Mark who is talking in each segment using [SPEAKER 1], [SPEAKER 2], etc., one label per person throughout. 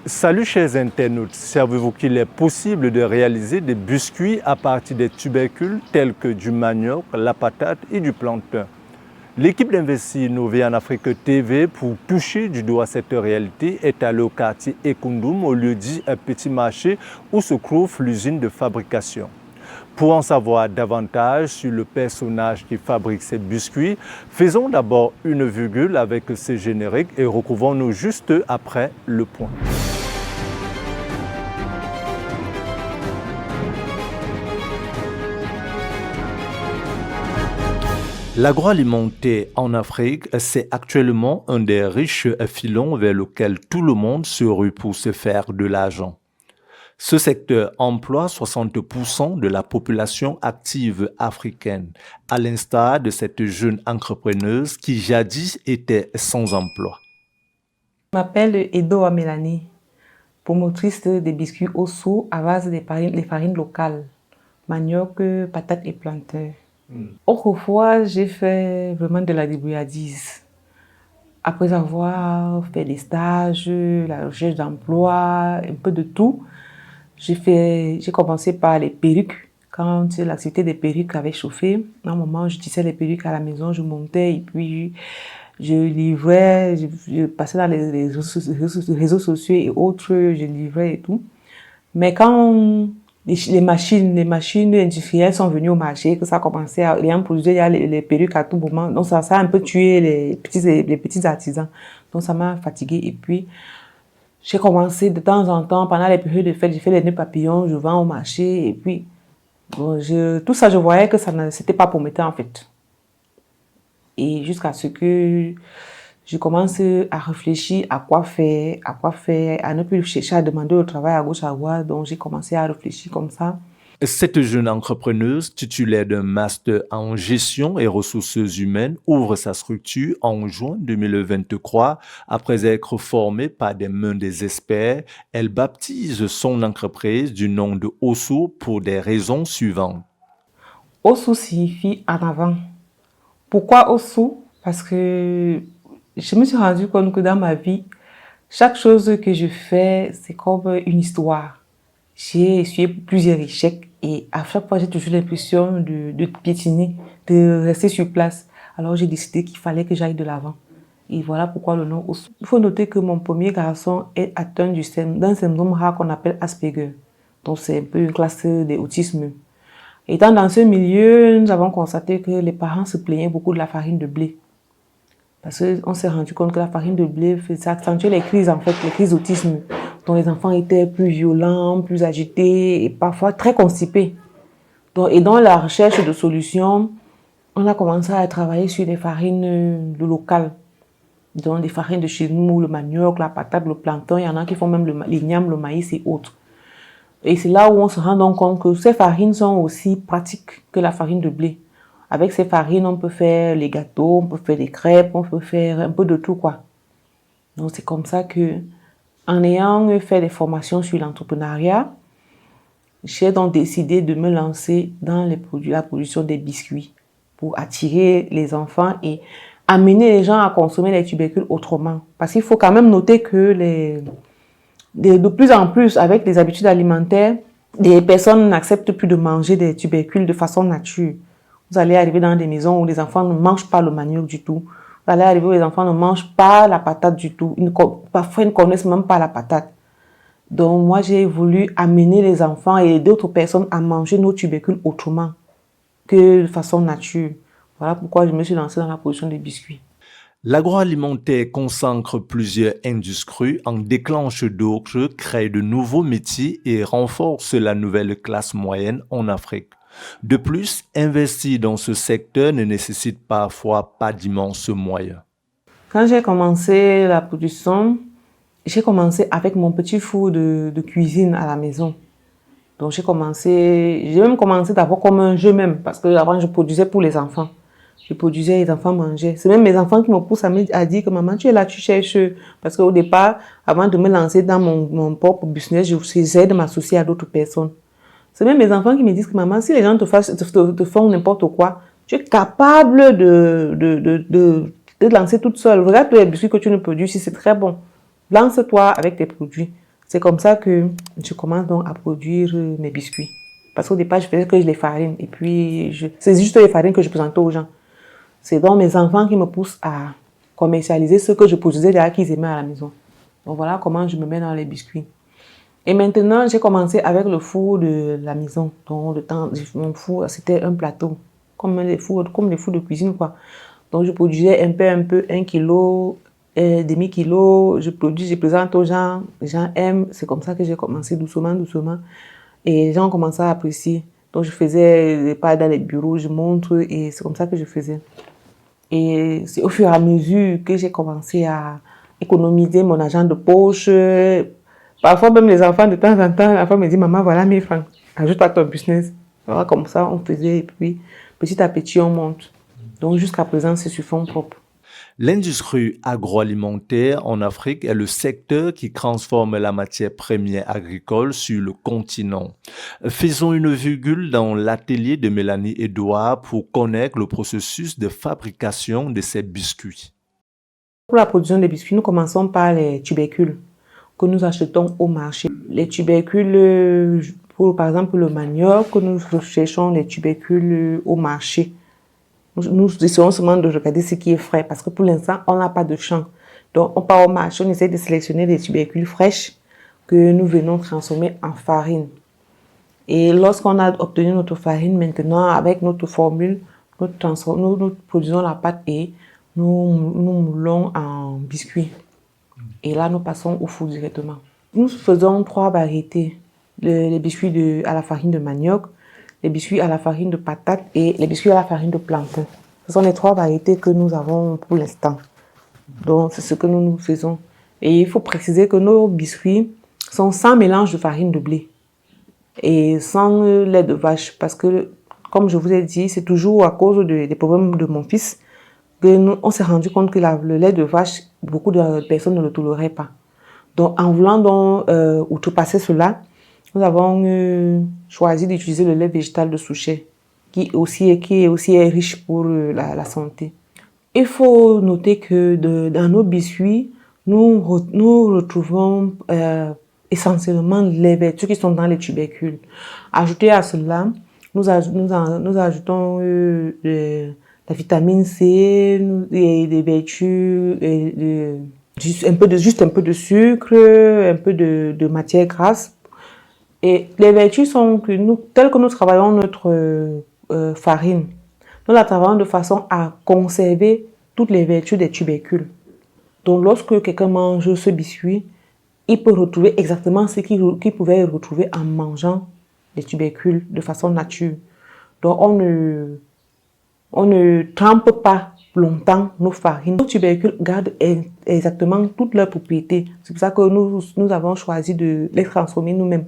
[SPEAKER 1] Salut chers internautes, savez-vous qu'il est possible de réaliser des biscuits à partir des tubercules tels que du manioc, la patate et du plantain? L'équipe d'Investir Innové en Afrique TV pour toucher du doigt cette réalité est allée au quartier Ekundum, au lieu dit un petit marché où se trouve l'usine de fabrication. Pour en savoir davantage sur le personnage qui fabrique ces biscuits, faisons d'abord une virgule avec ces génériques et retrouvons-nous juste après le point. L'agroalimentaire en Afrique, c'est actuellement un des riches filons vers lequel tout le monde se rue pour se faire de l'argent. Ce secteur emploie 60% de la population active africaine, à l'instar de cette jeune entrepreneuse qui jadis était sans emploi.
[SPEAKER 2] Je m'appelle Edo Amelani, promotrice des biscuits Osu à base des farines locales, manioc, patates et plantain. Autrefois, j'ai fait vraiment de la débrouillardise. Après avoir fait des stages, la recherche d'emploi, un peu de tout, j'ai commencé par les perruques. Quand l'activité des perruques avait chauffé, à un moment, je tissais les perruques à la maison, je montais et puis je livrais, je passais dans les réseaux sociaux et autres, je livrais et tout. Mais quand les machines industrielles sont venues au marché, que ça a commencé à produire les perruques à tout moment, donc ça a un peu tué les petits artisans. Donc ça m'a fatiguée et puis j'ai commencé de temps en temps, pendant les périodes de fête, j'ai fait les nœuds papillons, je vends au marché et puis bon, tout ça je voyais que c'était pas prometteur en fait. Et jusqu'à ce que je commence à réfléchir à quoi faire, à ne plus chercher à demander au travail à gauche à droite. Donc j'ai commencé à réfléchir comme ça.
[SPEAKER 1] Cette jeune entrepreneuse, titulaire d'un master en gestion et ressources humaines, ouvre sa structure en juin 2023. Après être formée par des mains des experts, elle baptise son entreprise du nom de Osu pour des raisons suivantes.
[SPEAKER 2] Osu signifie en avant. Pourquoi Osu? Parce que je me suis rendu compte que dans ma vie, chaque chose que je fais, c'est comme une histoire. J'ai essuyé plusieurs échecs et à chaque fois, j'ai toujours l'impression de piétiner, de rester sur place. Alors, j'ai décidé qu'il fallait que j'aille de l'avant. Et voilà pourquoi le nom Osu. Il faut noter que mon premier garçon est atteint d'un syndrome rare qu'on appelle Asperger. Donc, c'est un peu une classe d'autisme. Étant dans ce milieu, nous avons constaté que les parents se plaignaient beaucoup de la farine de blé. Parce qu'on s'est rendu compte que la farine de blé faisait accentuer les crises, en fait, les crises d'autisme. Donc les enfants étaient plus violents, plus agités et parfois très constipés. Et dans la recherche de solutions, on a commencé à travailler sur des farines locales. Donc des farines de chez nous, le manioc, la patate, le plantain, il y en a qui font même l'igname, le maïs et autres. Et c'est là où on se rend donc compte que ces farines sont aussi pratiques que la farine de blé. Avec ces farines, on peut faire les gâteaux, on peut faire des crêpes, on peut faire un peu de tout, quoi. Donc c'est comme ça que, en ayant fait des formations sur l'entrepreneuriat, j'ai donc décidé de me lancer dans la production des biscuits pour attirer les enfants et amener les gens à consommer les tubercules autrement. Parce qu'il faut quand même noter que de plus en plus, avec les habitudes alimentaires, les personnes n'acceptent plus de manger des tubercules de façon nature. Vous allez arriver dans des maisons où les enfants ne mangent pas le manioc du tout. Vous allez arriver où les enfants ne mangent pas la patate du tout. Parfois, ils ne connaissent même pas la patate. Donc, moi, j'ai voulu amener les enfants et d'autres personnes à manger nos tubercules autrement que de façon nature. Voilà pourquoi je me suis lancée dans la production des biscuits.
[SPEAKER 1] L'agroalimentaire consacre plusieurs industries, en déclenche d'autres, crée de nouveaux métiers et renforce la nouvelle classe moyenne en Afrique. De plus, investir dans ce secteur ne nécessite parfois pas d'immenses moyens.
[SPEAKER 2] Quand j'ai commencé la production, j'ai commencé avec mon petit four de cuisine à la maison. Donc j'ai même commencé d'abord comme un jeu même, parce que avant je produisais pour les enfants. Je produisais, les enfants mangeaient. C'est même mes enfants qui me poussent à dire que maman, tu es là, tu cherches. Parce qu'au départ, avant de me lancer dans mon propre business, j'essayais de m'associer à d'autres personnes. C'est même mes enfants qui me disent que maman, si les gens te font n'importe quoi, tu es capable de lancer toute seule. Regarde tous les biscuits que tu nous produis, si c'est très bon. Lance-toi avec tes produits. C'est comme ça que je commence donc à produire mes biscuits. Parce qu'au départ, je faisais que les farines. Et puis, c'est juste les farines que je présentais aux gens. C'est donc mes enfants qui me poussent à commercialiser ce que je produisais déjà qu'ils aimaient à la maison. Donc voilà comment je me mets dans les biscuits. Et maintenant, j'ai commencé avec le four de la maison. Donc mon four, c'était un plateau, comme les fours de cuisine, quoi. Donc je produisais un peu, 1 kilo, demi-kilo. Je présente aux gens, les gens aiment. C'est comme ça que j'ai commencé doucement. Et les gens ont commencé à apprécier. Donc je faisais des pas dans les bureaux, je montre, et c'est comme ça que je faisais. Et c'est au fur et à mesure que j'ai commencé à économiser mon argent de poche. Parfois, même les enfants, de temps en temps, la femme me dit, maman, voilà 1000 francs, ajoute à ton business. Voilà, comme ça, on faisait, et puis petit à petit, on monte. Donc, jusqu'à présent, c'est sur fonds propres.
[SPEAKER 1] L'industrie agroalimentaire en Afrique est le secteur qui transforme la matière première agricole sur le continent. Faisons une virgule dans l'atelier de Mélanie Edouard pour connaître le processus de fabrication de ces biscuits.
[SPEAKER 2] Pour la production des biscuits, nous commençons par les tubercules que nous achetons au marché. Les tubercules, pour par exemple le manioc, que nous recherchons les tubercules au marché. Nous essayons seulement de regarder ce qui est frais parce que pour l'instant, on n'a pas de champ. Donc, on part au marché, on essaie de sélectionner des tubercules fraîches que nous venons transformer en farine. Et lorsqu'on a obtenu notre farine, maintenant, avec notre formule, nous produisons la pâte et nous moulons en biscuits. Et là, nous passons au four directement. Nous faisons 3 variétés. Les biscuits à la farine de manioc, les biscuits à la farine de patate et les biscuits à la farine de plantain. Ce sont les 3 variétés que nous avons pour l'instant. Donc, c'est ce que nous faisons. Et il faut préciser que nos biscuits sont sans mélange de farine de blé et sans lait de vache. Parce que, comme je vous ai dit, c'est toujours à cause des problèmes de mon fils qu'on s'est rendu compte que le lait de vache, beaucoup de personnes ne le toléraient pas. Donc, en voulant donc outrepasser cela, nous avons choisi d'utiliser le lait végétal de Souchet, qui est aussi riche pour la santé. Il faut noter que dans nos biscuits, nous retrouvons essentiellement les vertus qui sont dans les tubercules. Ajouté à cela, nous ajoutons la vitamine C, et des vertus, juste un peu de sucre, un peu de matière grasse. Et les vertus sont que telles que nous travaillons notre farine, nous la travaillons de façon à conserver toutes les vertus des tubercules. Donc, lorsque quelqu'un mange ce biscuit, il peut retrouver exactement ce qu'il pouvait retrouver en mangeant les tubercules de façon nature. Donc, on ne trempe pas longtemps nos farines. Nos tubercules gardent exactement toutes leurs propriétés. C'est pour ça que nous avons choisi de les transformer nous-mêmes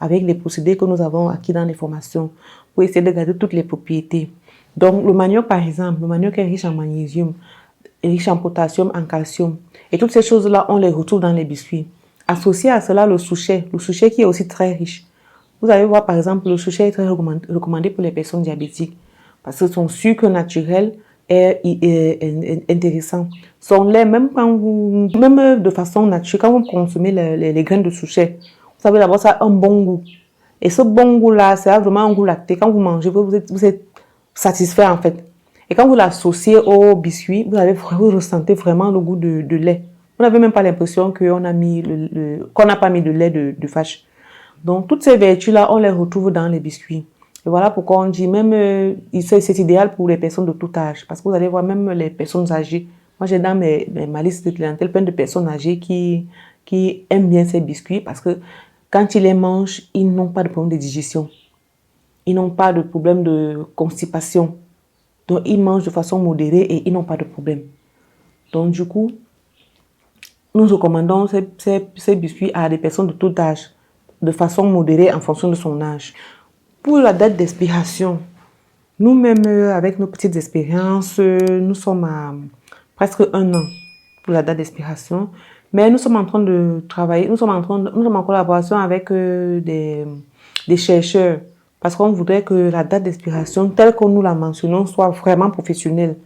[SPEAKER 2] avec les procédés que nous avons acquis dans les formations pour essayer de garder toutes les propriétés. Donc, le manioc, par exemple, le manioc est riche en magnésium, riche en potassium, en calcium. Et toutes ces choses-là, on les retrouve dans les biscuits. Associé à cela, le souchet qui est aussi très riche. Vous allez voir, par exemple, le souchet est très recommandé pour les personnes diabétiques parce que son sucre naturel est intéressant. Son lait, même de façon naturelle, quand vous consommez les graines de souchet, vous savez d'abord ça a un bon goût. Et ce bon goût-là, c'est vraiment un goût lacté. Quand vous mangez, vous êtes satisfait en fait. Et quand vous l'associez au biscuit, vous ressentez vraiment le goût de lait. Vous n'avez même pas l'impression qu'on n'a pas mis de lait de vache. Donc, toutes ces vertus-là, on les retrouve dans les biscuits. Et voilà pourquoi on dit même, c'est idéal pour les personnes de tout âge. Parce que vous allez voir même les personnes âgées. Moi, j'ai dans ma liste de clientèle plein de personnes âgées qui aiment bien ces biscuits parce que quand ils les mangent, ils n'ont pas de problème de digestion. Ils n'ont pas de problème de constipation. Donc, ils mangent de façon modérée et ils n'ont pas de problème. Donc, du coup, nous recommandons ces biscuits à des personnes de tout âge, de façon modérée en fonction de son âge. Pour la date d'expiration, nous-mêmes, avec nos petites expériences, nous sommes à presque 1 an pour la date d'expiration. Mais nous sommes en train de travailler, nous sommes en collaboration avec des chercheurs parce qu'on voudrait que la date d'expiration, telle que nous la mentionnons, soit vraiment professionnelle.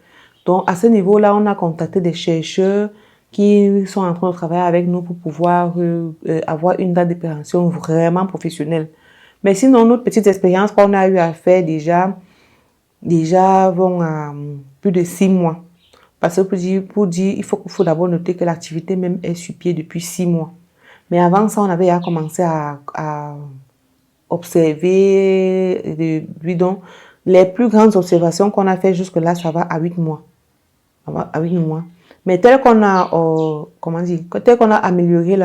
[SPEAKER 2] Donc, à ce niveau-là, on a contacté des chercheurs qui sont en train de travailler avec nous pour pouvoir avoir une date d'opération vraiment professionnelle. Mais sinon, notre petite expérience qu'on a eu à faire déjà vont à plus de 6 mois. Parce que pour dire il faut d'abord noter que l'activité même est sur pied depuis 6 mois. Mais avant ça, on avait déjà commencé à observer, donc les plus grandes observations qu'on a fait jusque-là, ça va à 8 mois. À 8 mois. Mais tel qu'on a, tel qu'on a amélioré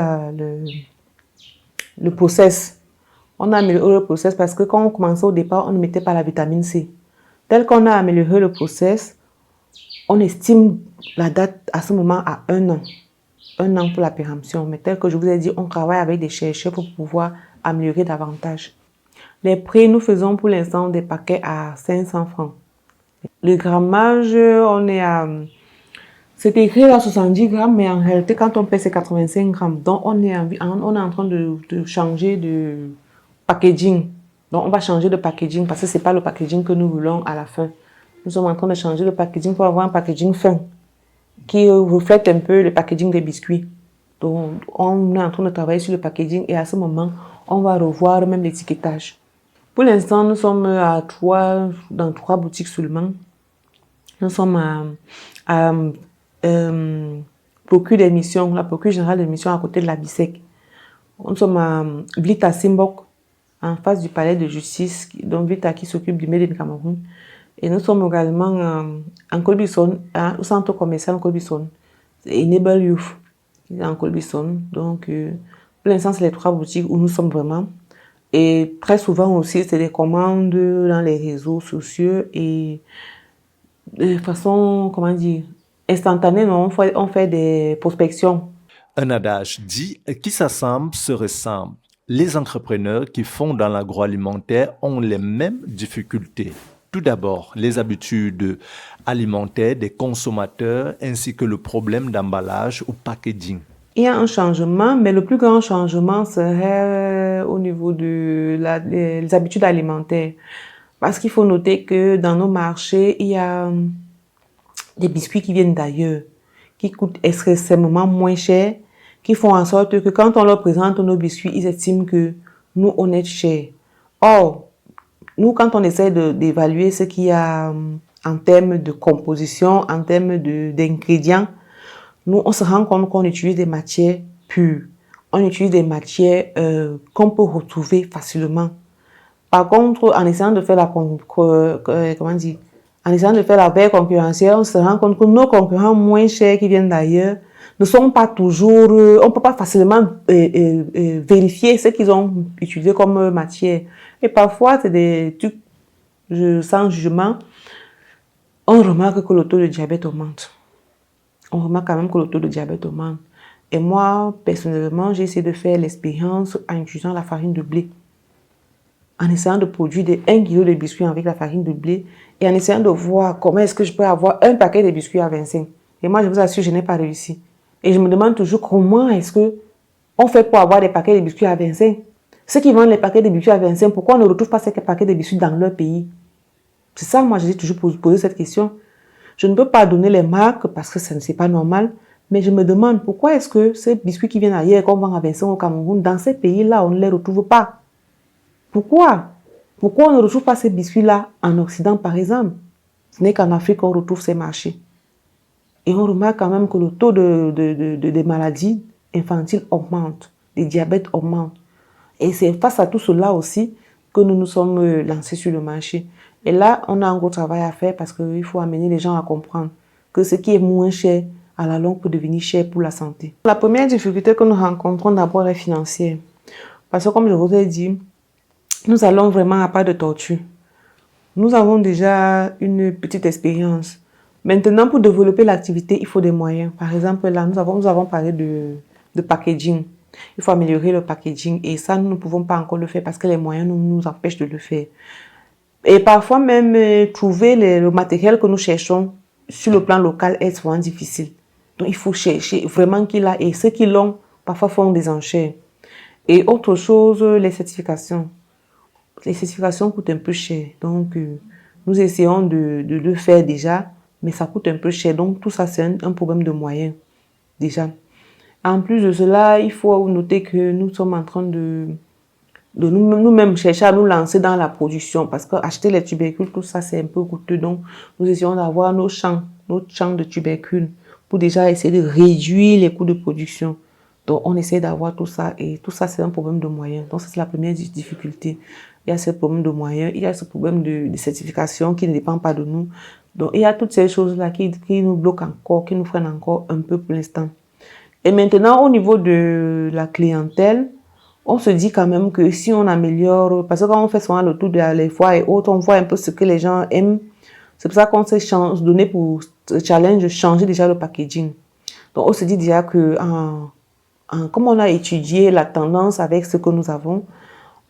[SPEAKER 2] le process, on a amélioré le process parce que quand on commençait au départ, on ne mettait pas la vitamine C. Tel qu'on a amélioré le process, on estime la date à ce moment à 1 an. 1 an pour la péremption. Mais tel que je vous ai dit, on travaille avec des chercheurs pour pouvoir améliorer davantage. Les prix, nous faisons pour l'instant des paquets à 500 francs. Le grammage, on est à... C'est écrit à 70 grammes, mais en réalité, quand on pèse, c'est 85 grammes. Donc, on est en train de changer de packaging. Donc, on va changer de packaging parce que ce n'est pas le packaging que nous voulons à la fin. Nous sommes en train de changer de packaging pour avoir un packaging fin qui reflète un peu le packaging des biscuits. Donc, on est en train de travailler sur le packaging et à ce moment, on va revoir même l'étiquetage. Pour l'instant, nous sommes dans 3 boutiques seulement. Nous sommes à procure d'émission, la procure générale d'émission à côté de la BISEC. Nous sommes à Vlita Simbok, en face du palais de justice, donc Vlita qui s'occupe du Made in Cameroun. Et nous sommes également en Colbison, au centre commercial Colbison. C'est Enable Youth, qui est en Colbison. Donc, pour l'instant, c'est les 3 boutiques où nous sommes vraiment. Et très souvent aussi, c'est des commandes dans les réseaux sociaux et de façon, instantanée, on fait des prospections.
[SPEAKER 1] Un adage dit qui s'assemble se ressemble. Les entrepreneurs qui font dans l'agroalimentaire ont les mêmes difficultés. Tout d'abord, les habitudes alimentaires des consommateurs ainsi que le problème d'emballage ou packaging.
[SPEAKER 2] Il y a un changement, mais le plus grand changement serait au niveau des habitudes alimentaires. Parce qu'il faut noter que dans nos marchés, il y a des biscuits qui viennent d'ailleurs, qui coûtent extrêmement moins cher, qui font en sorte que quand on leur présente nos biscuits, ils estiment que nous, on est cher. Or, nous, quand on essaie d'évaluer ce qu'il y a en termes de composition, en termes d'ingrédients, nous, on se rend compte qu'on utilise des matières pures. On utilise des matières qu'on peut retrouver facilement. Par contre, en essayant de faire la veille concurrentielle, on se rend compte que nos concurrents moins chers qui viennent d'ailleurs ne sont pas toujours... on ne peut pas facilement vérifier ce qu'ils ont utilisé comme matière. Et parfois, c'est des trucs sans jugement. On remarque que le taux de diabète augmente. On remarque quand même que le taux de diabète augmente. Et moi, personnellement, j'ai essayé de faire l'expérience en utilisant la farine de blé. En essayant de produire 1 kg de biscuits avec la farine de blé et en essayant de voir comment est-ce que je peux avoir un paquet de biscuits à 25. Et moi, je vous assure, je n'ai pas réussi. Et je me demande toujours comment est-ce qu'on fait pour avoir des paquets de biscuits à 25. Ceux qui vendent les paquets de biscuits à 25, pourquoi on ne retrouve pas ces paquets de biscuits dans leur pays? C'est ça, moi, j'ai toujours posé cette question. Je ne peux pas donner les marques parce que ce n'est pas normal, mais je me demande pourquoi est-ce que ces biscuits qui viennent ailleurs, qu'on vend à 25 au Cameroun, dans ces pays-là, on ne les retrouve pas. Pourquoi? Pourquoi on ne retrouve pas ces biscuits-là en Occident, par exemple? Ce n'est qu'en Afrique qu'on retrouve ces marchés. Et on remarque quand même que le taux des maladies infantiles augmente, des diabètes augmentent. Et c'est face à tout cela aussi que nous nous sommes lancés sur le marché. Et là, on a un gros travail à faire parce qu'il faut amener les gens à comprendre que ce qui est moins cher, à la longue, peut devenir cher pour la santé. La première difficulté que nous rencontrons d'abord est financière. Parce que comme je vous ai dit, nous allons vraiment à pas de tortue. Nous avons déjà une petite expérience. Maintenant, pour développer l'activité, il faut des moyens. Par exemple, là, nous avons parlé de packaging. Il faut améliorer le packaging. Et ça, nous ne pouvons pas encore le faire parce que les moyens nous empêchent de le faire. Et parfois même, trouver le matériel que nous cherchons sur le plan local est souvent difficile. Donc, il faut chercher vraiment qu'il a. Et ceux qui l'ont, parfois font des enchères. Et autre chose, les certifications. Les certifications coûtent un peu cher. Donc, nous essayons de le faire déjà, mais ça coûte un peu cher. Donc, tout ça, c'est un problème de moyens. déjà. En plus de cela, il faut noter que nous sommes en train de nous-mêmes chercher à nous lancer dans la production parce qu'acheter les tubercules, tout ça, c'est un peu coûteux. Donc, nous essayons d'avoir nos champs de tubercules pour déjà essayer de réduire les coûts de production. Donc, on essaie d'avoir tout ça et tout ça, c'est un problème de moyens. Donc, ça, c'est la première difficulté. Il y a ce problème de moyens, il y a ce problème de certification qui ne dépend pas de nous. Donc, il y a toutes ces choses-là qui nous bloquent encore, qui nous freinent encore un peu pour l'instant. Et maintenant, au niveau de la clientèle, on se dit quand même que si on améliore, parce que quand on fait souvent le tour des foires et autres, on voit un peu ce que les gens aiment. C'est pour ça qu'on s'est donné pour challenge de changer déjà le packaging. Donc, on se dit déjà que comme on a étudié la tendance avec ce que nous avons,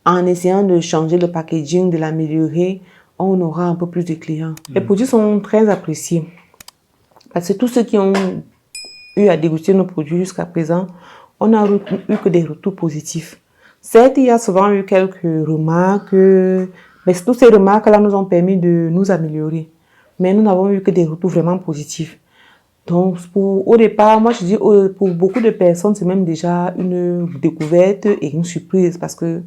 [SPEAKER 2] en essayant de changer le packaging, de l'améliorer, on aura un peu plus de clients. Les produits sont très appréciés. Parce que tous ceux qui ont eu à déguster nos produits jusqu'à présent, on n'a eu que des retours positifs. Certes, il y a souvent eu quelques remarques, mais toutes ces remarques-là nous ont permis de nous améliorer. Mais nous n'avons eu que des retours vraiment positifs. Donc, au départ, moi je dis, pour beaucoup de personnes, c'est même déjà une découverte et une surprise parce que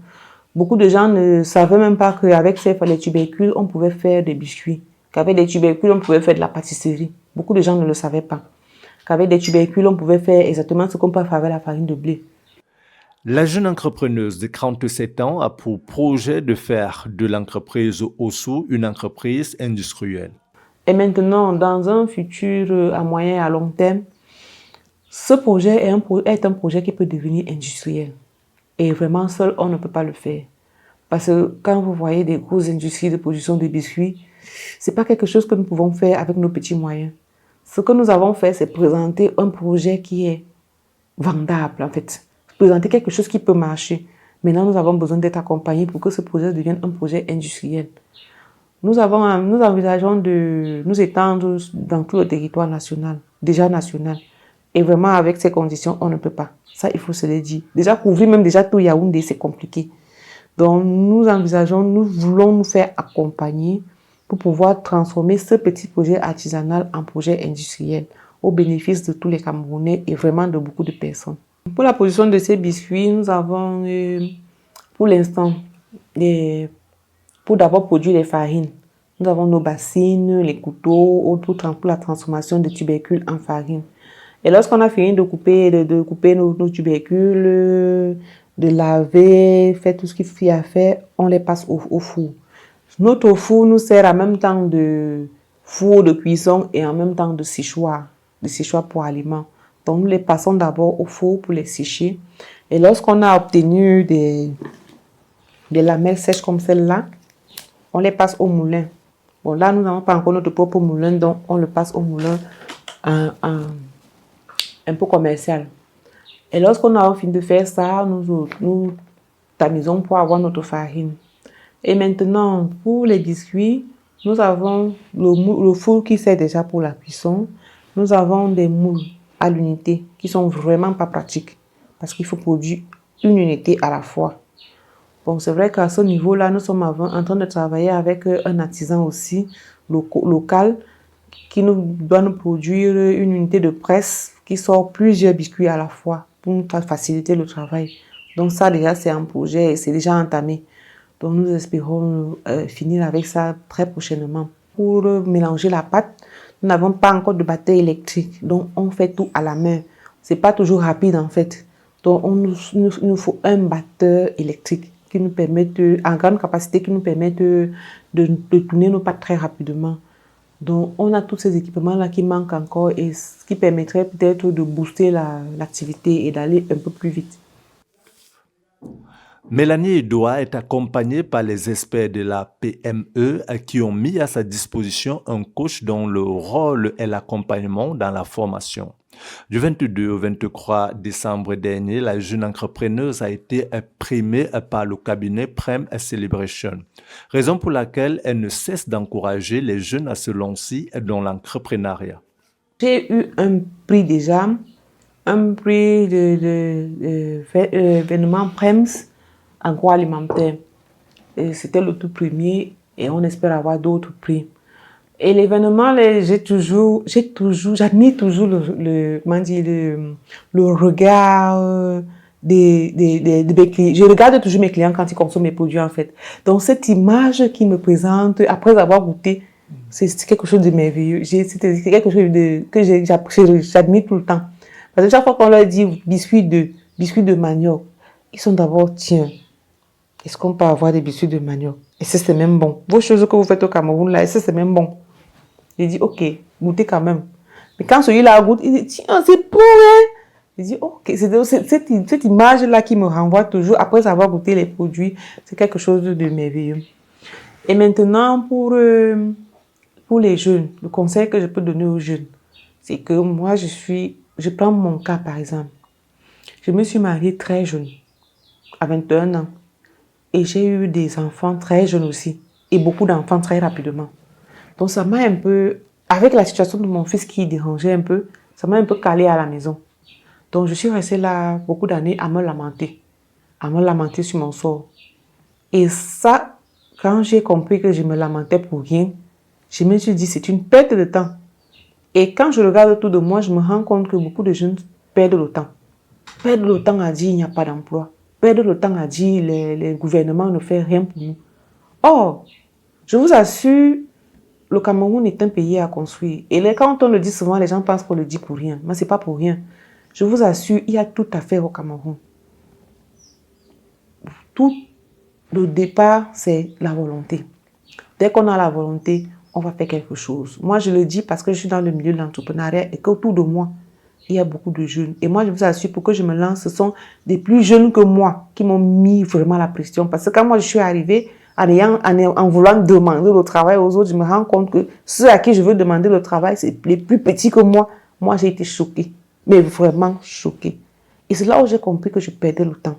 [SPEAKER 2] beaucoup de gens ne savaient même pas qu'avec les tubercules, on pouvait faire des biscuits. Qu'avec des tubercules, on pouvait faire de la pâtisserie. Beaucoup de gens ne le savaient pas. Qu'avec des tubercules, on pouvait faire exactement ce qu'on peut faire avec la farine de blé.
[SPEAKER 1] La jeune entrepreneuse de 47 ans a pour projet de faire de l'entreprise Osu une entreprise industrielle.
[SPEAKER 2] Et maintenant, dans un futur à moyen et à long terme, ce projet est un projet qui peut devenir industriel. Et vraiment, seul, on ne peut pas le faire. Parce que quand vous voyez des grosses industries de production de biscuits, ce n'est pas quelque chose que nous pouvons faire avec nos petits moyens. Ce que nous avons fait, c'est présenter un projet qui est vendable, en fait. Présenter quelque chose qui peut marcher. Maintenant, nous avons besoin d'être accompagnés pour que ce projet devienne un projet industriel. Nous envisageons de nous étendre dans tout le territoire national, déjà national. Et vraiment, avec ces conditions, on ne peut pas. Ça, il faut se le dire. Déjà, couvrir même déjà tout Yaoundé, c'est compliqué. Donc, nous voulons nous faire accompagner pour pouvoir transformer ce petit projet artisanal en projet industriel au bénéfice de tous les Camerounais et vraiment de beaucoup de personnes. Pour la production de ces biscuits, nous avons, pour l'instant, pour d'abord produire les farines. Nous avons nos bassines, les couteaux pour la transformation des tubercules en farine. Et lorsqu'on a fini de couper nos tubercules, de laver, faire tout ce qu'il y a à faire, on les passe au four. Notre four nous sert en même temps de four de cuisson et en même temps de séchoir pour aliments. Donc nous les passons d'abord au four pour les sécher. Et lorsqu'on a obtenu des lamelles sèches comme celle-là, on les passe au moulin. Bon, là, nous n'avons pas encore notre propre moulin, donc on le passe au moulin un peu commercial. Et lorsqu'on a fini de faire ça, nous tamisons pour avoir notre farine. Et maintenant, pour les biscuits, nous avons le four qui sert déjà pour la cuisson. Nous avons des moules à l'unité qui sont vraiment pas pratiques parce qu'il faut produire une unité à la fois. Bon, c'est vrai qu'à ce niveau-là, nous sommes en train de travailler avec un artisan aussi local qui doit nous produire une unité de presse qui sort plusieurs biscuits à la fois pour nous faciliter le travail. Donc ça déjà, c'est un projet et c'est déjà entamé. Donc nous espérons finir avec ça très prochainement. Pour mélanger la pâte, nous n'avons pas encore de batteur électrique. Donc on fait tout à la main. C'est pas toujours rapide en fait. Donc il nous faut un batteur électrique qui nous permette, en grande capacité, qui nous permette de tourner nos pâtes très rapidement. Donc on a tous ces équipements-là qui manquent encore et ce qui permettrait peut-être de booster l'activité et d'aller un peu plus vite.
[SPEAKER 1] Mélanie Edoa est accompagnée par les experts de la PME qui ont mis à sa disposition un coach dont le rôle est l'accompagnement dans la formation. Du 22 au 23 décembre dernier, la jeune entrepreneuse a été primée par le cabinet Prem Celebration, raison pour laquelle elle ne cesse d'encourager les jeunes à se lancer dans l'entrepreneuriat.
[SPEAKER 2] J'ai eu un prix déjà, un prix d'événement Prem agroalimentaire. C'était le tout premier et on espère avoir d'autres prix. Et l'événement, j'admire toujours le regard de mes clients. Je regarde toujours mes clients quand ils consomment mes produits, en fait. Donc, cette image qu'ils me présentent, après avoir goûté, c'est quelque chose de merveilleux. C'est quelque chose que j'admire tout le temps. Parce que chaque fois qu'on leur dit biscuits de manioc, ils sont d'abord, tiens, est-ce qu'on peut avoir des biscuits de manioc? Et ça, c'est même bon. Vos choses que vous faites au Cameroun, là, et ça, c'est même bon. J'ai dit, ok, goûtez quand même. Mais quand celui-là goûte, il dit, tiens, c'est bon, hein? J'ai dit, ok, c'est cette image-là qui me renvoie toujours, après avoir goûté les produits, c'est quelque chose de merveilleux. Et maintenant, pour les jeunes, le conseil que je peux donner aux jeunes, c'est que moi, je prends mon cas par exemple. Je me suis mariée très jeune, à 21 ans. Et j'ai eu des enfants très jeunes aussi. Et beaucoup d'enfants très rapidement. Donc ça m'a un peu, avec la situation de mon fils qui dérangeait un peu, ça m'a un peu calé à la maison. Donc je suis restée là beaucoup d'années à me lamenter sur mon sort. Et ça, quand j'ai compris que je me lamentais pour rien, je me suis dit c'est une perte de temps. Et quand je regarde autour de moi, je me rends compte que beaucoup de jeunes perdent le temps. Perdre le temps à dire il n'y a pas d'emploi. Perdre le temps à dire les gouvernements ne font rien pour nous. Or, je vous assure, le Cameroun est un pays à construire. Et quand on le dit souvent, les gens pensent qu'on le dit pour rien. Mais ce n'est pas pour rien. Je vous assure, il y a tout à faire au Cameroun. Tout le départ, c'est la volonté. Dès qu'on a la volonté, on va faire quelque chose. Moi, je le dis parce que je suis dans le milieu de l'entrepreneuriat et qu'autour de moi, il y a beaucoup de jeunes. Et moi, je vous assure, pour que je me lance, ce sont des plus jeunes que moi qui m'ont mis vraiment la pression. Parce que quand moi, je suis arrivée, en voulant demander le travail aux autres, je me rends compte que ceux à qui je veux demander le travail, c'est les plus petits que moi. Moi, j'ai été choquée. Mais vraiment choquée. Et c'est là où j'ai compris que je perdais le temps.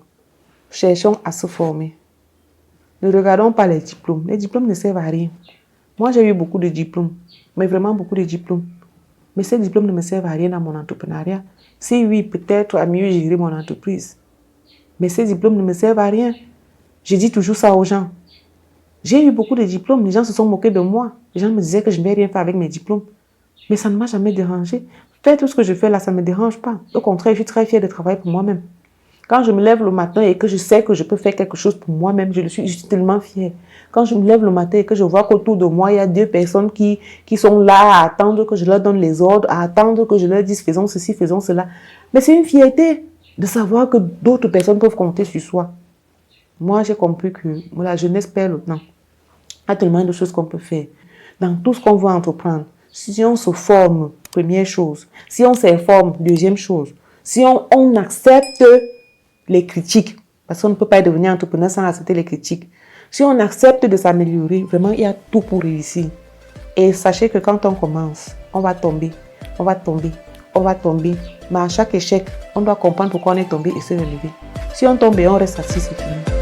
[SPEAKER 2] Cherchons à se former. Ne regardons pas les diplômes. Les diplômes ne servent à rien. Moi, j'ai eu beaucoup de diplômes. Mais vraiment beaucoup de diplômes. Mais ces diplômes ne me servent à rien dans mon entrepreneuriat. Si oui, peut-être à mieux gérer mon entreprise. Mais ces diplômes ne me servent à rien. Je dis toujours ça aux gens. J'ai eu beaucoup de diplômes. Les gens se sont moqués de moi. Les gens me disaient que je ne vais rien faire avec mes diplômes. Mais ça ne m'a jamais dérangé. Faire tout ce que je fais là, ça ne me dérange pas. Au contraire, je suis très fière de travailler pour moi-même. Quand je me lève le matin et que je sais que je peux faire quelque chose pour moi-même, je suis tellement fière. Quand je me lève le matin et que je vois qu'autour de moi, il y a 2 personnes qui sont là à attendre que je leur donne les ordres, à attendre que je leur dise faisons ceci, faisons cela. Mais c'est une fierté de savoir que d'autres personnes peuvent compter sur soi. Moi, j'ai compris que la jeunesse perd le temps. Il y a tellement de choses qu'on peut faire. Dans tout ce qu'on veut entreprendre, si on se forme, première chose. Si on s'informe, deuxième chose. Si on accepte les critiques, parce qu'on ne peut pas devenir entrepreneur sans accepter les critiques. Si on accepte de s'améliorer, vraiment, il y a tout pour réussir. Et sachez que quand on commence, on va tomber, on va tomber, on va tomber. Mais à chaque échec, on doit comprendre pourquoi on est tombé et se relever. Si on tombe et on reste assis, c'est fini.